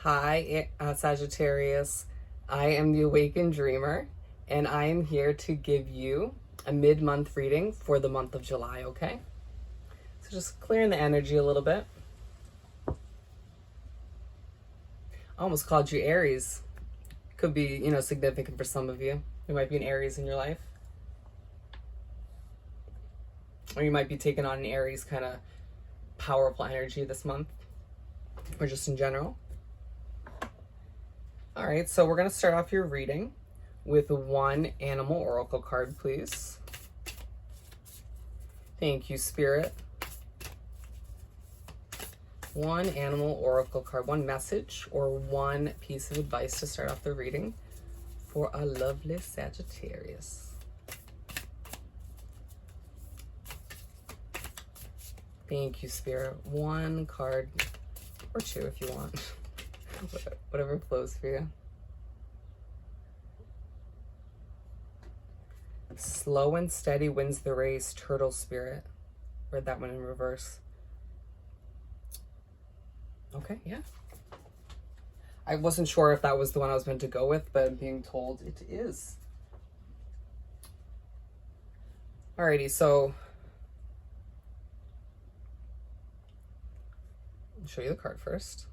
Hi, Sagittarius. I am the Awakened Dreamer, and I am here to give you a mid-month reading for the month of July, okay? So just clearing the energy a little bit. I almost called you Aries. Could be, significant for some of you. There might be an Aries in your life. Or you might be taking on an Aries kind of powerful energy this month, or just in general. All right, so we're going to start off your reading with one animal oracle card, please. Thank you, Spirit. One animal oracle card, one message or one piece of advice to start off the reading for a lovely Sagittarius. Thank you, Spirit. One card or two if you want. Whatever flows for you. Slow and steady wins the race, Turtle Spirit. Read that one in reverse. Okay, yeah. I wasn't sure if that was the one I was meant to go with, but I'm being told it is. Alrighty, so I'll show you the card first.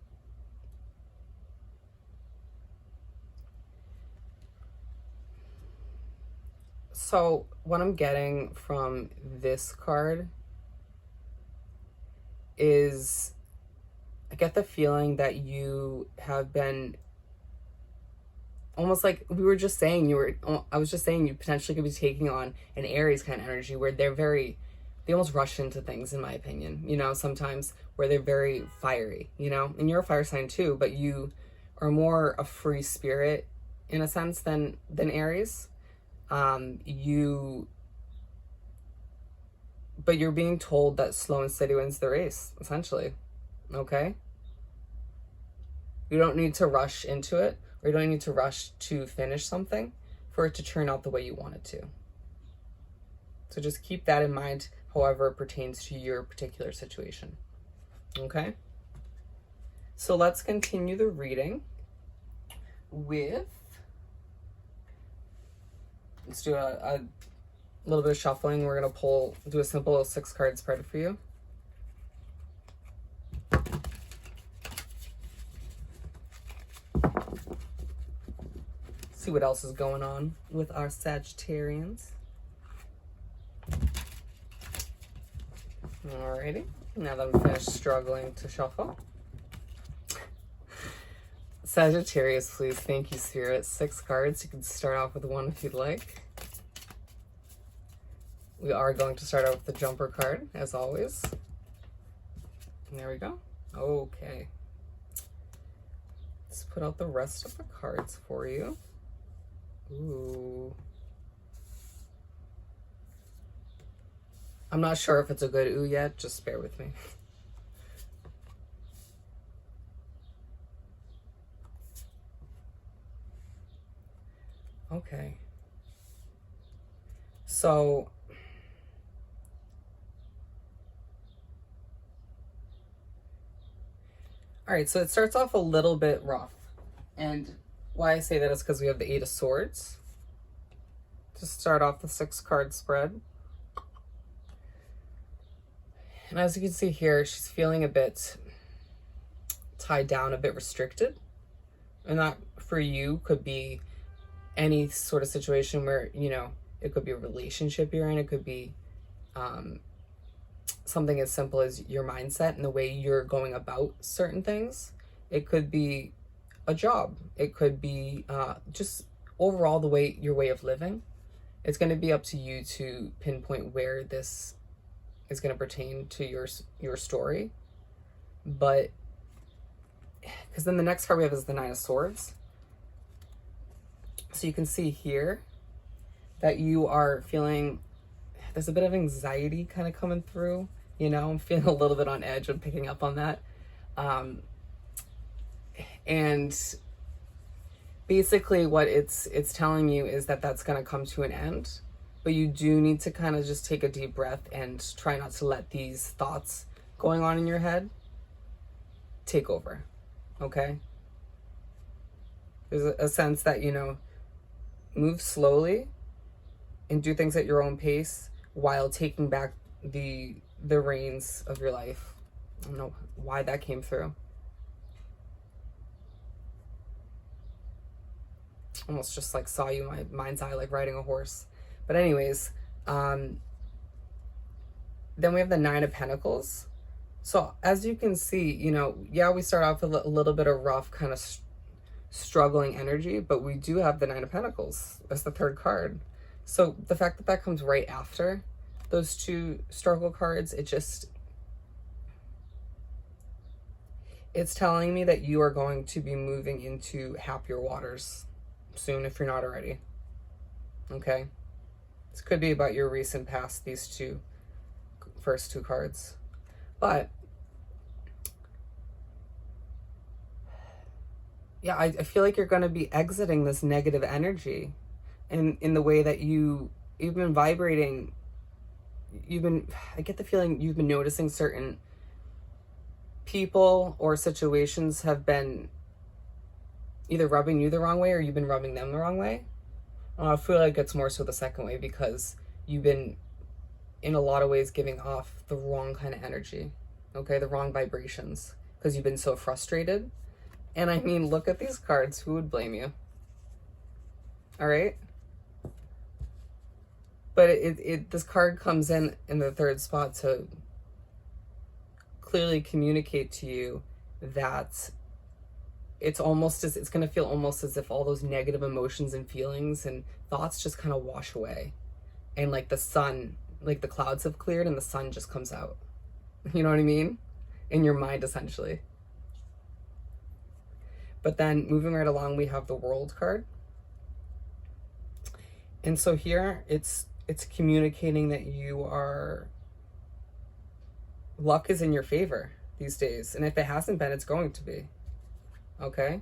So what I'm getting from this card is I get the feeling that you have been almost like we were just saying I was just saying you potentially could be taking on an Aries kind of energy where they almost rush into things, in my opinion, sometimes where they're very fiery, and you're a fire sign too, but you are more a free spirit in a sense than Aries. But you're being told that slow and steady wins the race, essentially. Okay? You don't need to rush into it, or you don't need to rush to finish something for it to turn out the way you want it to. So just keep that in mind, however it pertains to your particular situation. Okay? So let's continue the reading with, let's do a little bit of shuffling. We're going to do a simple 6-card spread for you. See what else is going on with our Sagittarians. Alrighty, now that I'm finished struggling to shuffle. Sagittarius, please. Thank you, Spirit. 6 cards. You can start off with one if you'd like. We are going to start out with the jumper card, as always. And there we go. Okay. Let's put out the rest of the cards for you. Ooh. I'm not sure if it's a good ooh yet. Just bear with me. Okay. So all right, so it starts off a little bit rough. And why I say that is because we have the 8 of Swords to start off the 6-card spread. And as you can see here, she's feeling a bit tied down, a bit restricted. And that for you could be any sort of situation where, it could be a relationship you're in. It could be something as simple as your mindset and the way you're going about certain things. It could be a job. It could be just overall your way of living. It's going to be up to you to pinpoint where this is going to pertain to your story. But because then the next card we have is the 9 of Swords. So you can see here that you are feeling, there's a bit of anxiety kind of coming through, I'm feeling a little bit on edge. I'm picking up on that. And basically what it's telling you is that that's going to come to an end, but you do need to kind of just take a deep breath and try not to let these thoughts going on in your head take over. Okay? There's a sense that, move slowly and do things at your own pace while taking back the reins of your life. I don't know why that came through. Almost just like saw you in my mind's eye, like riding a horse. But anyways, then we have the Nine of Pentacles. So as you can see, yeah, we start off with a little bit of rough kind of struggling energy, but we do have the Nine of Pentacles as the third card. So the fact that that comes right after those two struggle cards, it's telling me that you are going to be moving into happier waters soon if you're not already. Okay? This could be about your recent past, these first two cards. But yeah, I feel like you're going to be exiting this negative energy in the way that you've been vibrating. I get the feeling you've been noticing certain people or situations have been either rubbing you the wrong way or you've been rubbing them the wrong way. I feel like it's more so the second way, because you've been in a lot of ways giving off the wrong kind of energy, okay, the wrong vibrations, because you've been so frustrated. And I mean, look at these cards. Who would blame you? All right. But this card comes in the third spot to clearly communicate to you that it's going to feel almost as if all those negative emotions and feelings and thoughts just kind of wash away. And like the sun, like the clouds have cleared and the sun just comes out. You know what I mean? In your mind, essentially. But then moving right along, we have the World card. And so here it's communicating that luck is in your favor these days. And if it hasn't been, it's going to be. Okay?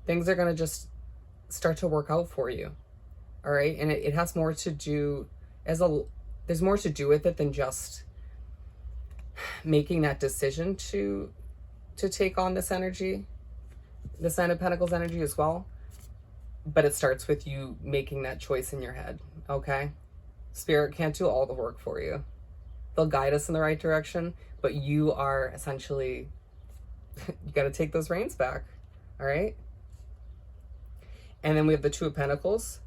Things are going to just start to work out for you. All right? And it has more to do there's more to do with it than just making that decision to take on this energy, the Nine of Pentacles energy as well. But it starts with you making that choice in your head, okay? Spirit can't do all the work for you. They'll guide us in the right direction, but you are essentially, you got to take those reins back, all right? And then we have the Two of Pentacles.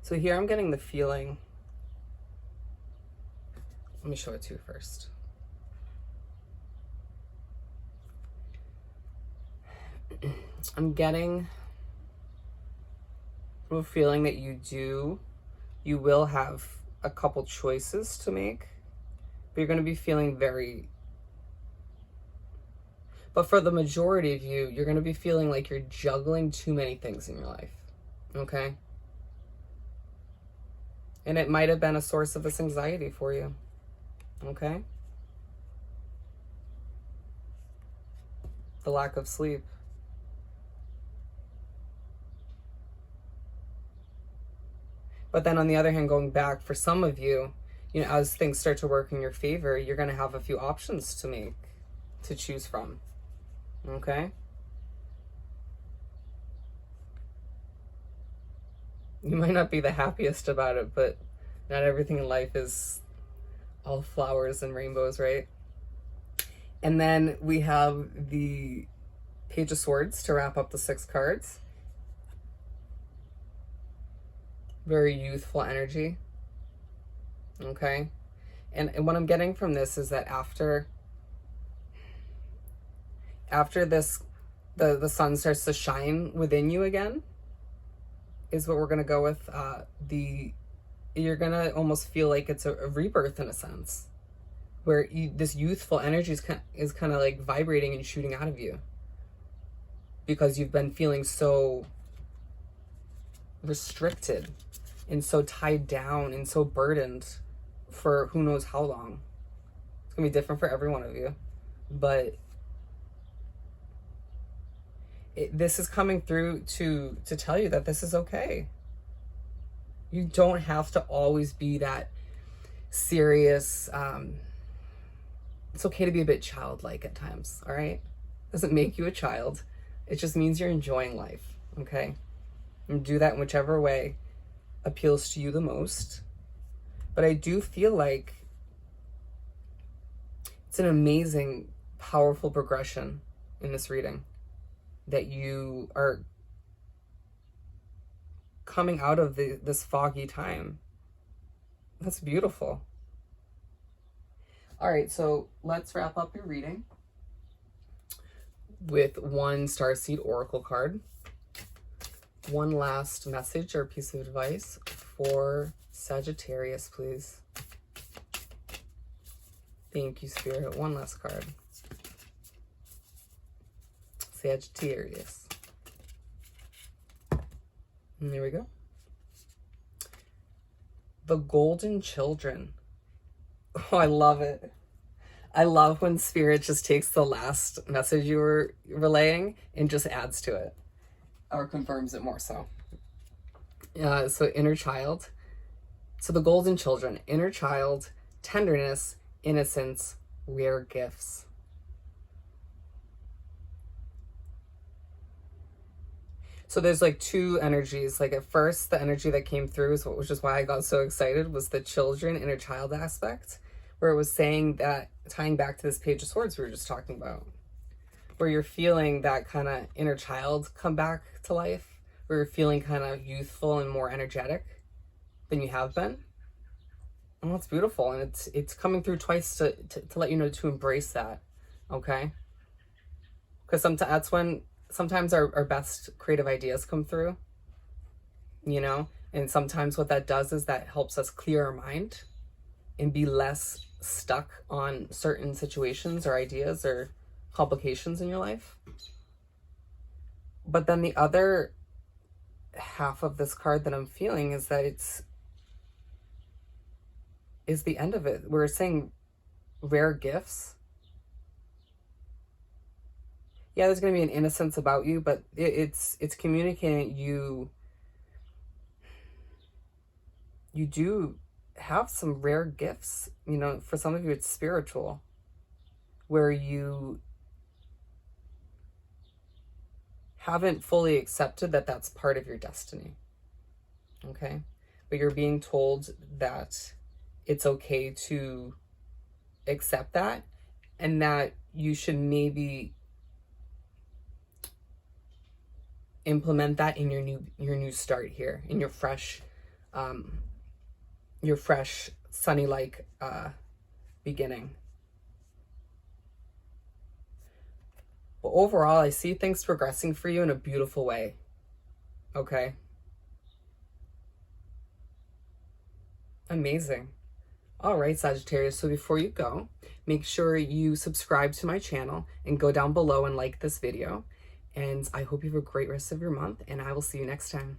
So here I'm getting the feeling, let me show it to you first. I'm getting a feeling that you will have a couple choices to make, but you're going to be feeling but for the majority of you, you're going to be feeling like you're juggling too many things in your life, okay? And it might have been a source of this anxiety for you, okay? The lack of sleep. But then on the other hand, going back, for some of you, as things start to work in your favor, you're going to have a few options to choose from. Okay? You might not be the happiest about it, but not everything in life is all flowers and rainbows, right? And then we have the Page of Swords to wrap up the 6 cards. Very youthful energy. Okay? And what I'm getting from this is that after this, the sun starts to shine within you again, is what we're going to go with. You're going to almost feel like it's a rebirth in a sense, where this youthful energy is kind of like vibrating and shooting out of you, because you've been feeling so restricted and so tied down and so burdened for who knows how long. It's gonna be different for every one of you, but this is coming through to tell you that this is okay. You don't have to always be that serious. It's okay to be a bit childlike at times, all right? Doesn't make you a child, It just means you're enjoying life, okay? And do that in whichever way appeals to you the most. But I do feel like it's an amazing, powerful progression in this reading that you are coming out of this foggy time. That's beautiful. All right, so let's wrap up your reading with one Starseed Oracle card. One last message or piece of advice for Sagittarius, please. Thank you, Spirit. One last card. Sagittarius. And there we go. The Golden Children. Oh, I love it. I love when Spirit just takes the last message you were relaying and just adds to it. Or confirms it more so. So inner child. So the Golden Children. Inner child, tenderness, innocence, rare gifts. So there's like two energies. Like at first, the energy that came through, which is why I got so excited, was the children, inner child aspect, where it was saying that, tying back to this Page of Swords we were just talking about, where you're feeling that kind of inner child come back to life, where you're feeling kind of youthful and more energetic than you have been. Oh, it's beautiful. And it's coming through twice to let you know to embrace that, okay? Because that's when sometimes our best creative ideas come through, you know? And sometimes what that does is that helps us clear our mind and be less stuck on certain situations or ideas or complications in your life. But then the other half of this card that I'm feeling is that is the end of it. We're saying rare gifts. Yeah, there's going to be an innocence about you, but it's communicating you do have some rare gifts. You know, for some of you it's spiritual, where you haven't fully accepted that that's part of your destiny, okay? But you're being told that it's okay to accept that, and that you should maybe implement that in your new start here, in your fresh sunny like beginning. But overall, I see things progressing for you in a beautiful way, okay? Amazing. All right, Sagittarius, so before you go, make sure you subscribe to my channel and go down below and like this video. And I hope you have a great rest of your month, and I will see you next time.